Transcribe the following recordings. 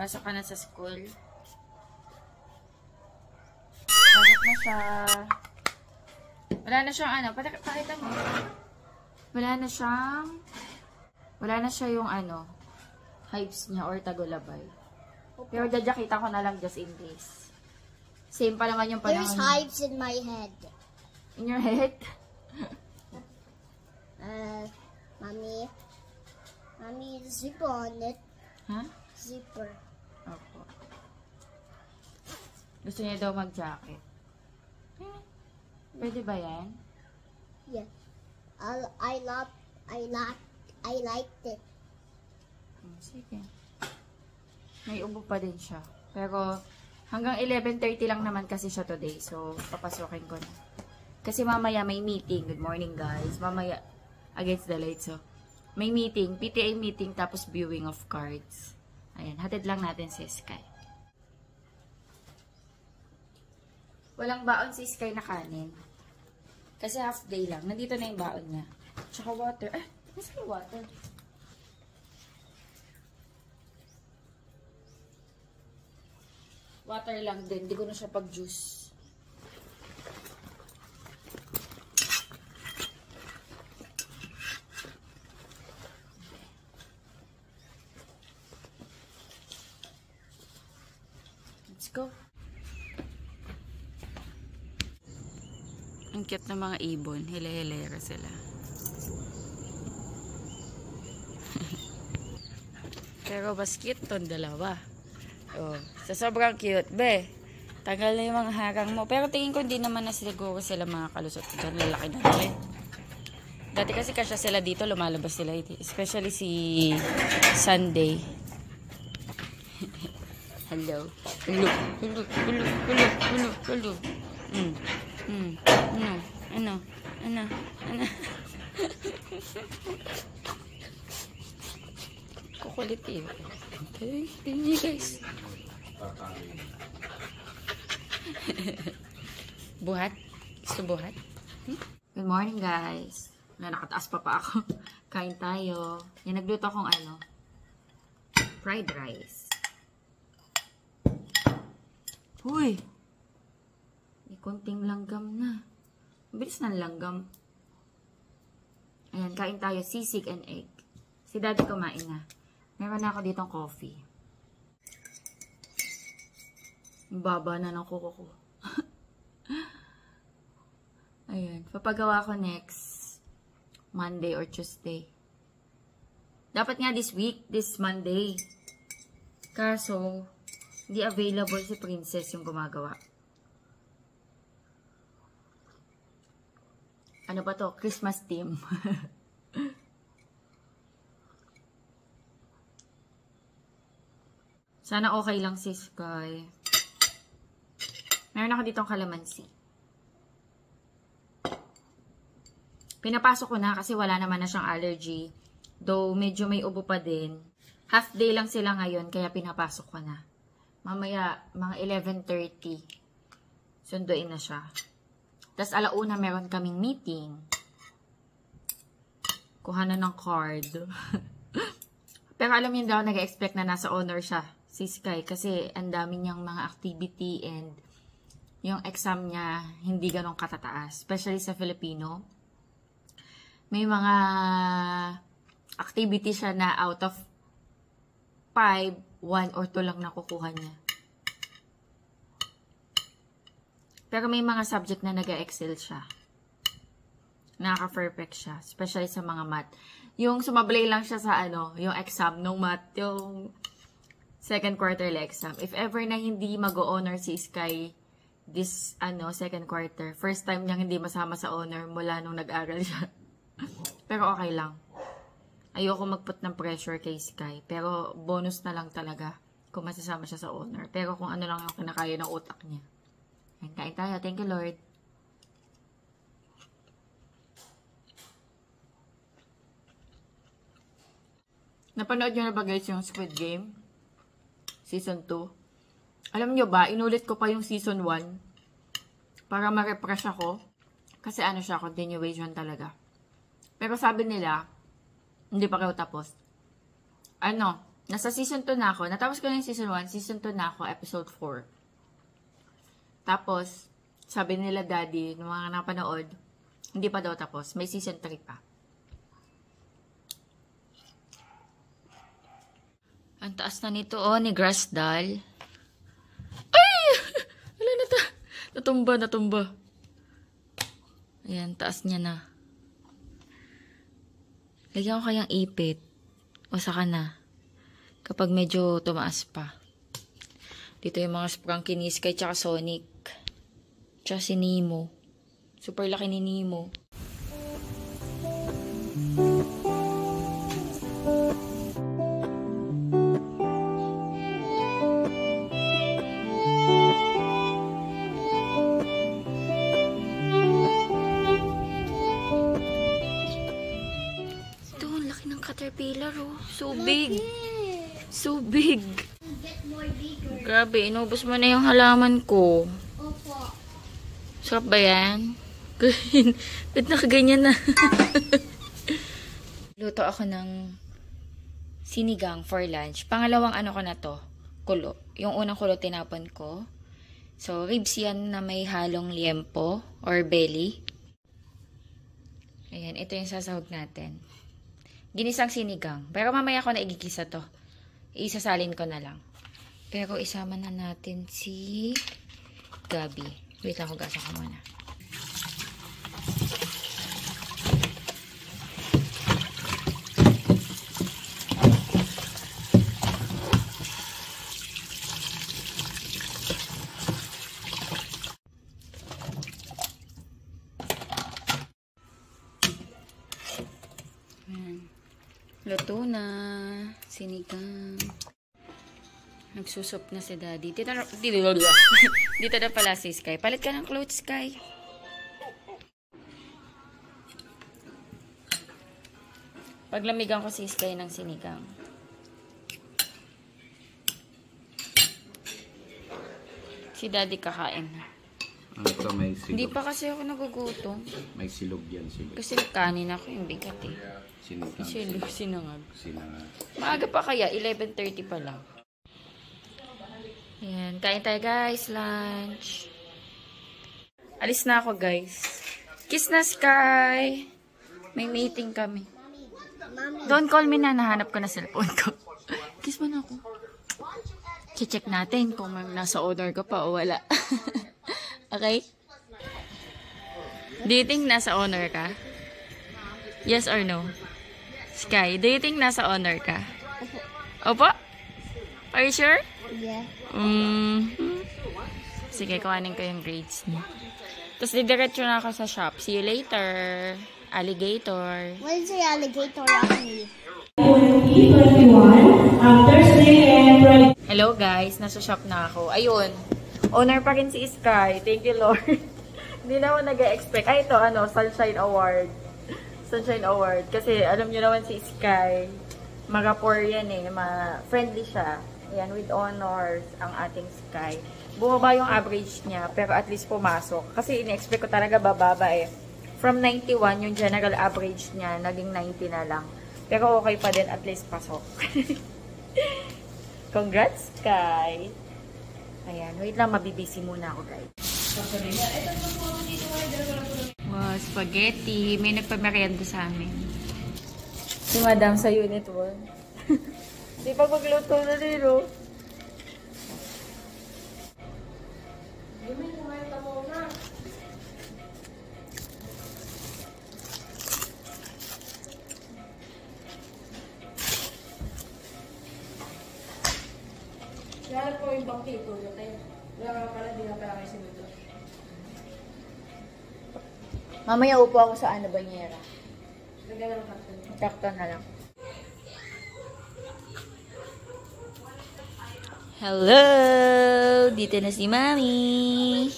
Pasok ka na sa school. Pasok na siya. Wala na siyang ano. Pakita mo. Wala na siya yung ano, hives niya or tagulabay. Pero dadakita ko na lang just in case. Same pa naman yung panahon. There's hives in my head. In your head? Mommy, zipper on it. Huh? Zipper. Opo. Gusto niya daw mag-jacket. Pwede ba yan? Yeah. I liked it. Sige. May ubo pa din siya. Pero hanggang 11:30 lang naman kasi siya today. So, papasukin ko na. Kasi mamaya may meeting. Good morning, guys. Mamaya, against the light. So, may meeting. PTA meeting tapos viewing of cards. Ayan. Hatid lang natin si Sky. Walang baon si Sky na kanin. Kasi half day lang. Nandito na yung baon niya. Tsaka water. Nasa yung water? Water lang din. Hindi ko na siya pag-juice. Let's go. Ang cute na mga ibon. Hile-hilera sila. Pero mas cute tong dalawa. Oh, sa sobrang cute, be. Tagal na yung mga harang mo. Pero tingin ko hindi naman na siguro sila mga kalusot dyan. Lalaki na nila. Dati kasi kasya sila dito, lumalabas sila. Especially si Sunday. Hello. Hello. Hello. Hello. Hello. Hello. Hello. Ano? Kukulit eh. Okay, tingnan niyo guys. Buhat? Gusto buhat? Good morning guys. Nakataas pa ako. Kain tayo. Yan, nagluto akong ano, fried rice. Uy! May konting langgam na. Bilis ng langgam. Ayan, kain tayo. Sisig and egg. Si daddy kumain na. Meron na ako ditong coffee. Baba na ng kuko ko. Ayan. Papagawa ko next Monday or Tuesday. Dapat nga this week, this Monday. Kaso, hindi available si Princess yung gumagawa. Ano ba to? Christmas theme. Sana okay lang si Sky. Meron ako ditong kalamansi. Pinapasok ko na kasi wala naman na siyang allergy. Though medyo may ubo pa din. Half day lang sila ngayon kaya pinapasok ko na. Mamaya mga 11:30. Sunduin na siya. Tapos alauna meron kaming meeting. Kuha na ng card. Pero alam niyo daw nag-expect na nasa honor siya. Si Sky kasi ang dami niyang mga activity and yung exam niya hindi ganun katataas. Especially sa Filipino. May mga activity siya na out of 5, 1 or 2 lang nakukuha niya. Pero may mga subject na nag-excel siya. Nakaka-perfect siya. Especially sa mga math. Yung sumablay lang siya sa ano, yung exam nung math, yung second quarterly exam. If ever na hindi mag-honor si Sky this second quarter, first time niyang hindi masama sa honor mula nung nag-aral siya. Pero okay lang. Ayoko mag-put ng pressure kay Sky. Pero bonus na lang talaga kung masasama siya sa honor. Pero kung ano lang yung kinakaya ng utak niya. Kain tayo. Thank you, Lord. Napanood nyo na ba guys yung Squid Game? Season 2. Alam nyo ba, inulit ko pa yung Season 1 para ma-refresh ako. Kasi ano siya, continuation talaga. Pero sabi nila, hindi pa kayo tapos. Nasa season 2 na ako. Natapos ko na yung season 1. Season 2 na ako, episode 4. Tapos, sabi nila daddy, nung mga napanood, hindi pa daw tapos. May season 3 pa. Ang taas na nito, oh, ni Grassdal. Ay! Wala na ta. Natumba. Ayan, taas niya na. Lagyan ko kayang ipit. O saka na. Kapag medyo tumaas pa. Dito yung mga Sprunky ni Sky tsaka Sonic. Tsaka si Nemo. Super laki ni Nemo. Ito, ang laki ng caterpillar, oh. So big. So big. Get more bigger. Grabe, inubos mo na yung halaman ko. Opo. Sarap ba yan? Ba't nakaganyan na? Luto ako ng sinigang for lunch. Pangalawang ano ko na to, kulo. Yung unang kulo tinapon ko. So, ribs yan na may halong liempo or belly. Ayan, ito yung sasahog natin. Ginisang sinigang. Pero mamaya ko na igigisa to. Isasalin ko na lang. Pero isama na natin si Gabi. Wait lang, hugasan ko muna. Luto na. Sinigang. Nagsusup na si Daddy. Dito na pala si Sky. Palit ka ng clothes, Sky. Paglamigan ko si Sky ng sinigang. Si Daddy kakain na. Ito may silog. Hindi pa kasi ako nagugutom. May silog yan, silog. Kasi kanin ako yung bigat eh. Sinigang. Sinangag. Sinangag. Maaga pa kaya, 11:30 pa lang. Ayan, kain tayo guys, lunch. Alis na ako guys. Kiss na Sky. May meeting kami. Don't call me na, nahanap ko na cellphone ko. Kiss mo na ako. Check natin kung nasa order ka pa o wala. Okay? Do you think nasa honor ka? Yes or no? Sky, do you think nasa honor ka? Opo? Are you sure? Yeah. Sige, kuhanin ko yung grades niya. Tapos didiretso na ako sa shop. See you later. Alligator. What is the alligator on me? Hello guys, nasa shop na ako. Ayun. Owner pa rin si Sky. Thank you Lord. Hindi na ako nag-expect. Ay, ito, Sunshine Award. Sunshine Award. Kasi, alam nyo naman si Sky, mag-rapport yan eh. Friendly siya. Ayan, with honors ang ating Sky. Bumaba yung average niya, pero at least pumasok. Kasi, in-expect ko talaga bababa eh. From 91, yung general average niya, naging 90 na lang. Pero okay pa din, at least pasok. Congrats, Sky! Ayan, wait lang, mabibisi muna ako, guys. Wow, spaghetti. May nagpamerienda sa amin. Si Madam sa Unit 1. Di pa magluto na nilo. Kaya po yung bangkito yun tayo. Wala pala, di na pala kayo sinuto. Mamaya upo ako sa banyera. Lagyan ng karton. Karton na lang. Hello! Dito na si Mami.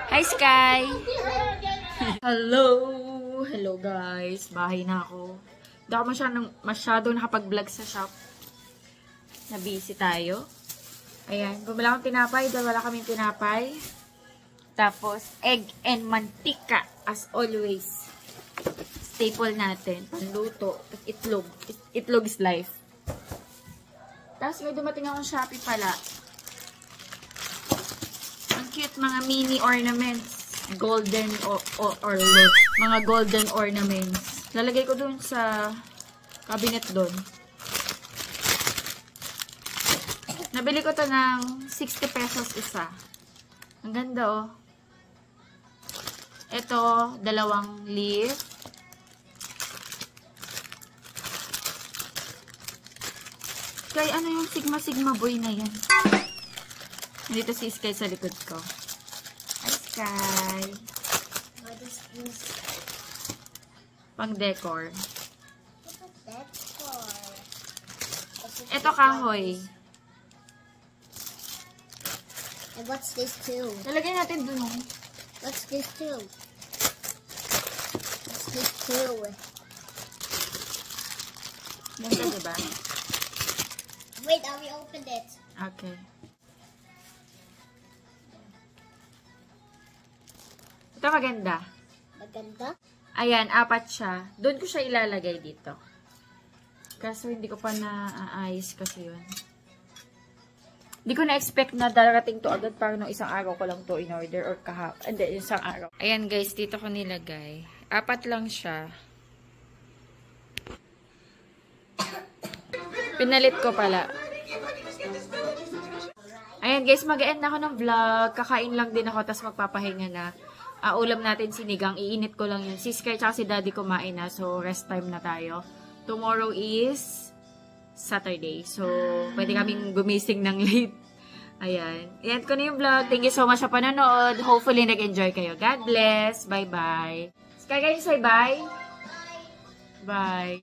Hi, Sky! Hello! Hello, guys. Bahay na ako. Hindi ako masyadong nakapag-vlog sa shop. Na-busy tayo. Ayan. Bumala akong tinapay. Dahil wala kaming tinapay. Tapos, egg and mantika. As always. Staple natin. Panluto. Itlog. Itlog is life. Tapos may dumating akong Shopee pala. Ang cute mga mini ornaments. Golden or mga golden ornaments. Lalagay ko dun sa cabinet dun. Nabili ko to ng 60 pesos isa. Ang ganda oh. Ito, 2 leaf. Sky, ano yung Sigma boy na yan? Nandito si Sky sa likod ko. Hi, Sky. What is this? Pang decor. That's for... Ito kahoy. And what's this too? Lalagay natin dun oh. What's this too? What's this too? Ganda, diba? Wait, I will open it. Okay. Ito maganda. Maganda? Ayan, 4 siya. Doon ko siya ilalagay dito. Kaso hindi ko pa na-aayos kasi yun. Hindi ko na-expect na darating to agad. Parang isang araw ko lang to in order or hindi, isang araw. Ayan guys, dito ko nilagay. 4 lang siya. Pinalit ko pala. Ayan guys, mag-end na ako ng vlog. Kakain lang din ako, tapos magpapahinga na. Ulam natin sinigang. Iinit ko lang yun. Si Sky tsaka si Daddy kumain na. So, rest time na tayo. Tomorrow is Saturday. So, pwede kaming gumising ng late. Ayan. End ko na yung vlog. Thank you so much sa panonood. Hopefully, nag-enjoy kayo. God bless. Bye-bye. Sky, guys, say bye. Bye.